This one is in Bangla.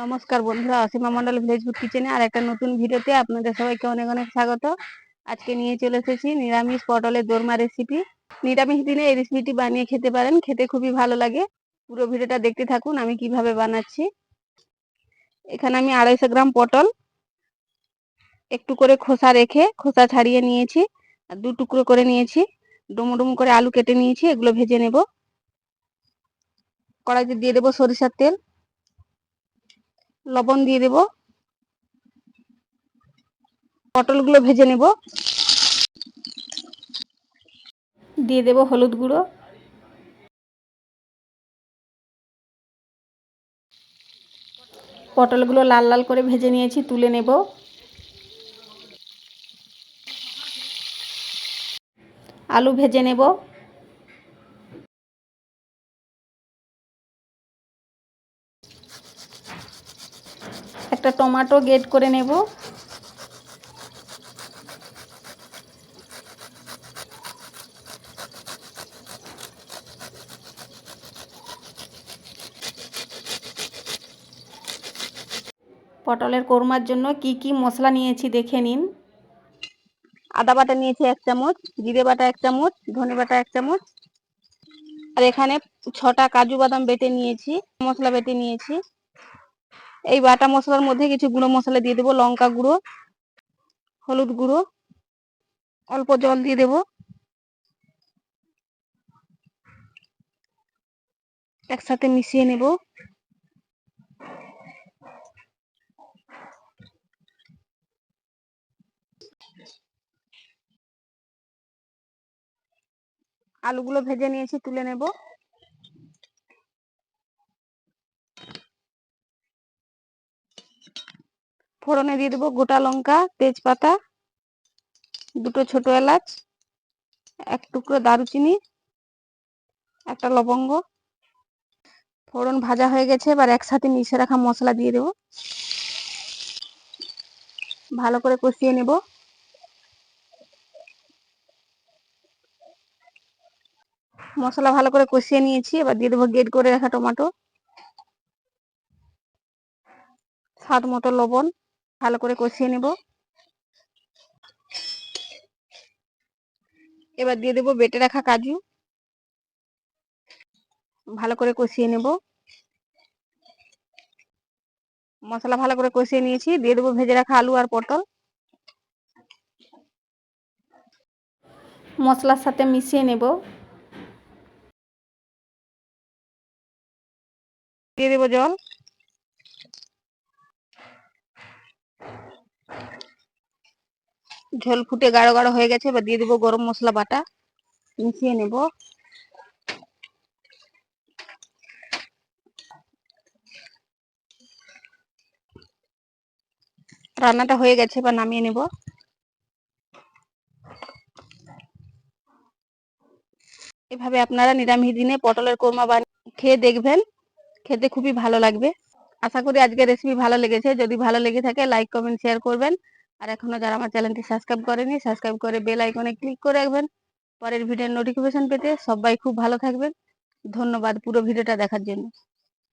নমস্কার বন্ধুরা, অসীমা মন্ডল ভিলেজ ফুড কিচেনে আর একটা নতুন ভিডিওতে আপনাদের সবাইকে অনেক অনেক স্বাগত। আজকে নিয়ে চলে এসেছি নিরামিষ পটলের দোরমা রেসিপি। নিরামিষ দিনে এই রেসিপিটি বানিয়ে খেতে পারেন, খেতে খুবই ভালো লাগে। পুরো ভিডিওটা দেখতে থাকুন আমি কিভাবে বানাচ্ছি। এখানে আমি 250 গ্রাম পটল একটু করে খোসা রেখে খোসা ছাড়িয়ে নিয়েছি, আর 2 টুকরো করে নিয়েছি। ডুমো ডুমো করে আলু কেটে নিয়েছি, এগুলো ভেজে নেব। কড়াইতে দিয়ে দেবো সরিষার তেল, লবণ দিয়ে দেব, পটলগুলো ভেজে নেব। দিয়ে দেব হলুদ গুঁড়ো, পটলগুলো লাল লাল করে ভেজে নিয়েছি, তুলে নেব। আলু ভেজে নেব। একটা টমেটো গ্রেট করে নেব। পটলের কোরমার জন্য কি কি মশলা নিয়েছি দেখে নিন। আদা বাটা নিয়েছি 1 চামচ, জিরে বাটা 1 চামচ, ধনে বাটা 1 চামচ, আর এখানে 6টা কাজু বাদাম বেটে নিয়েছি, মশলা বেটে নিয়েছি। এই বাটা মশলার মধ্যে কিছু গুঁড়ো মশলা দিয়ে দেবো, লঙ্কা গুঁড়ো, হলুদ গুঁড়ো, অল্প জল দিয়ে দেবো। একসাথে মিশিয়ে নেব। আলুগুলো ভেজে নিয়েছি, তুলে নেব। ফোড়নে দিয়ে দেবো গোটা লঙ্কা, তেজপাতা, 2টো ছোট এলাচ, 1 টুকরো দারুচিনি, একটা লবঙ্গ। ফোড়ন ভাজা হয়ে গেছে, এবার একসাথে মিশিয়ে রাখা মশলা দিয়ে দেব, ভালো করে কষিয়ে নেব। মশলা ভালো করে কষিয়ে নিয়েছি, এবার দিয়ে দেবো গ্রেট করে রাখা টমেটো, স্বাদ মতো লবণ, ভালো করে কষিয়ে নেব। এবার দিয়ে দেবো বেটে রাখা কাজু, ভালো করে কষিয়ে নেব। মশলা ভালো করে কষিয়ে নিয়েছি, দিয়ে দেবো ভেজে রাখা আলু আর পটল, মশলার সাথে মিশিয়ে নেব। দিয়ে দেবো জল। ঝোল ফুটে গাঢ় গাঢ় হয়ে গেছে, এবার দিয়ে দেবো গরম মশলা বাটা, মিশিয়ে নেব। রান্নাটা হয়ে গেছে, এবার নামিয়ে নেব। এভাবে আপনারা নিরামিষ দিনে পটলের কোরমা বানিয়ে খেয়ে দেখবেন, খেতে খুবই ভালো লাগবে। আশা করি আজকের রেসিপি ভালো লেগেছে। যদি ভালো লেগে থাকে লাইক কমেন্ট শেয়ার করবেন, আর এখনো যারা আমার চ্যানেলটি সাবস্ক্রাইব করেনি সাবস্ক্রাইব করে বেল আইকনে ক্লিক করে রাখবেন পরের ভিডিওর নোটিফিকেশন পেতে। সবাই খুব ভালো থাকবেন। ধন্যবাদ পুরো ভিডিওটা দেখার জন্য।